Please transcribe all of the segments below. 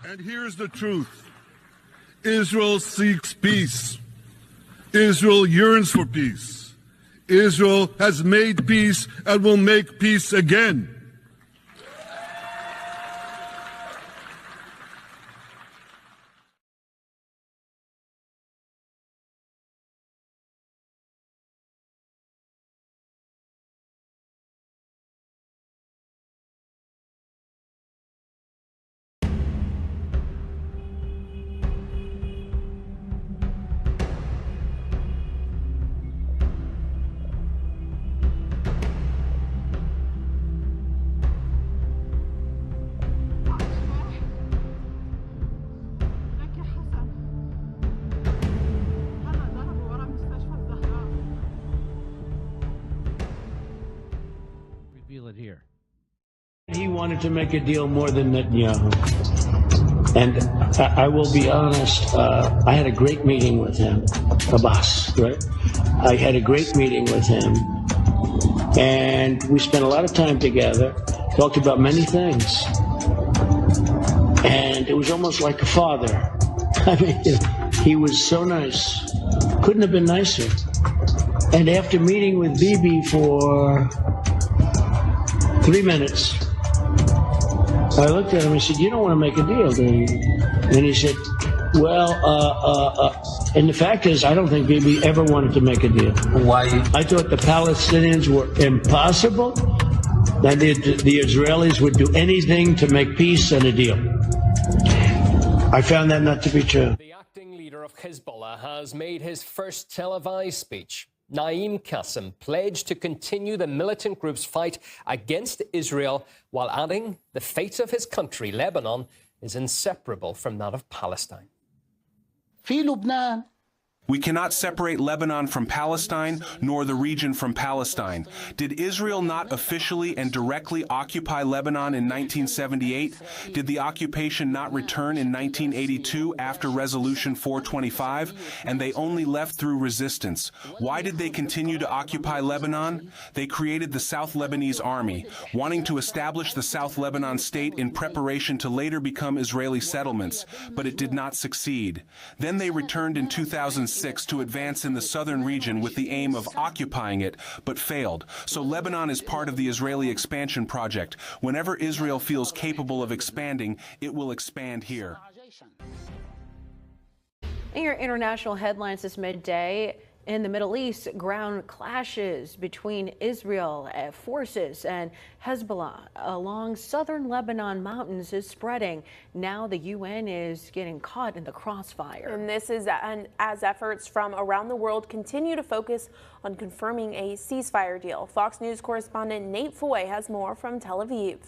And here's the truth. Israel seeks peace. Israel yearns for peace. Israel has made peace and will make peace again. Here. He wanted to make a deal more than Netanyahu. And I will be honest, I had a great meeting with him, Abbas, right? I had a great meeting with him. And we spent a lot of time together, talked about many things. And it was almost like a father. I mean, he was so nice. Couldn't have been nicer. And after meeting with Bibi for 3 minutes, I looked at him and said, "You don't want to make a deal, do you?" And he said, "Well, and the fact is, I don't think Bibi ever wanted to make a deal. Why? I thought the Palestinians were impossible, that the Israelis would do anything to make peace and a deal. I found that not to be true." The acting leader of Hezbollah has made his first televised speech. Naim Qassem pledged to continue the militant group's fight against Israel while adding the fate of his country, Lebanon, is inseparable from that of Palestine. We cannot separate Lebanon from Palestine, nor the region from Palestine. Did Israel not officially and directly occupy Lebanon in 1978? Did the occupation not return in 1982 after Resolution 425? And they only left through resistance. Why did they continue to occupy Lebanon? They created the South Lebanese Army, wanting to establish the South Lebanon state in preparation to later become Israeli settlements, but it did not succeed. Then they returned in 2006 to advance in the southern region with the aim of occupying it, but failed. So Lebanon is part of the Israeli expansion project. Whenever Israel feels capable of expanding, it will expand here. In your international headlines this midday, in the Middle East, ground clashes between Israel forces and Hezbollah along southern Lebanon mountains is spreading. Now the UN is getting caught in the crossfire. And this is as efforts from around the world continue to focus on confirming a ceasefire deal. Fox News correspondent Nate Foy has more from Tel Aviv.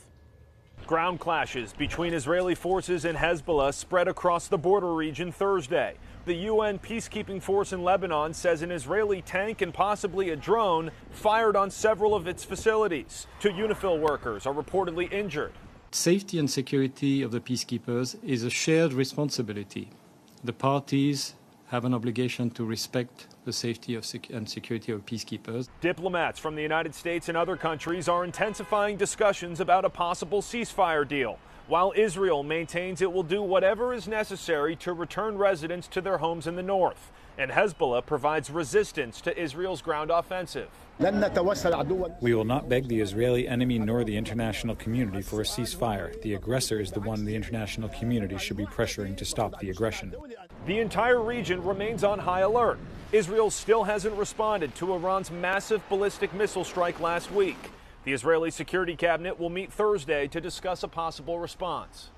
Ground clashes between Israeli forces and Hezbollah spread across the border region Thursday. The UN peacekeeping force in Lebanon says an Israeli tank and possibly a drone fired on several of its facilities. 2 UNIFIL workers are reportedly injured. Safety and security of the peacekeepers is a shared responsibility. The parties have an obligation to respect the safety and security of peacekeepers. Diplomats from the United States and other countries are intensifying discussions about a possible ceasefire deal, while Israel maintains it will do whatever is necessary to return residents to their homes in the north. And Hezbollah provides resistance to Israel's ground offensive. We will not beg the Israeli enemy nor the international community for a ceasefire. The aggressor is the one the international community should be pressuring to stop the aggression. The entire region remains on high alert. Israel still hasn't responded to Iran's massive ballistic missile strike last week. The Israeli Security Cabinet will meet Thursday to discuss a possible response.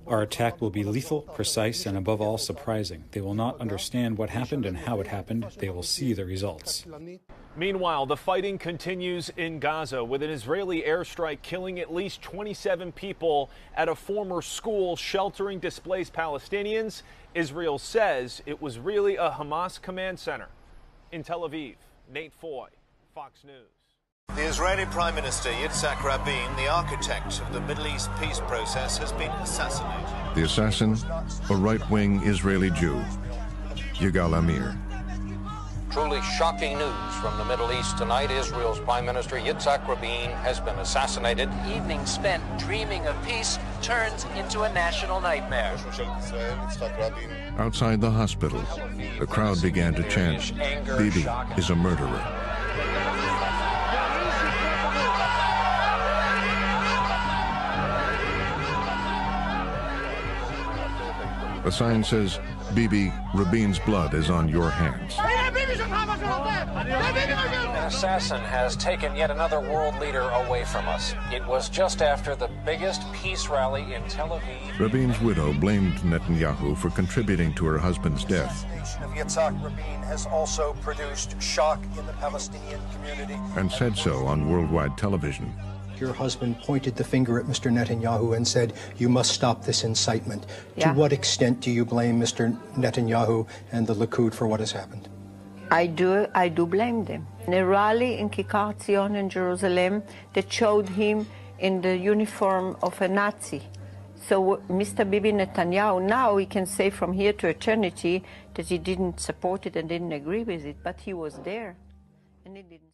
Our attack will be lethal, precise, and above all surprising. They will not understand what happened and how it happened. They will see the results. Meanwhile, the fighting continues in Gaza, with an Israeli airstrike killing at least 27 people at a former school sheltering displaced Palestinians. Israel says it was really a Hamas command center. In Tel Aviv, Nate Foy, Fox News. The Israeli Prime Minister Yitzhak Rabin, the architect of the Middle East peace process, has been assassinated. The assassin, a right-wing Israeli Jew, Yigal Amir. Truly shocking news from the Middle East tonight. Israel's Prime Minister Yitzhak Rabin has been assassinated. Evening spent dreaming of peace turns into a national nightmare. Outside the hospital, the crowd began to chant, "Bibi is a murderer." The sign says, "Bibi, Rabin's blood is on your hands." An assassin has taken yet another world leader away from us. It was just after the biggest peace rally in Tel Aviv. Rabin's widow blamed Netanyahu for contributing to her husband's death. The assassination of Yitzhak Rabin has also produced shock in the Palestinian community. And said so on worldwide television. Your husband pointed the finger at Mr. Netanyahu and said, "You must stop this incitement." Yeah. To what extent do you blame Mr. Netanyahu and the Likud for what has happened? I do blame them. In a rally in Kikar Tzion in Jerusalem that showed him in the uniform of a Nazi. So Mr. Bibi Netanyahu, now we can say from here to eternity that he didn't support it and didn't agree with it, but he was there and he didn't.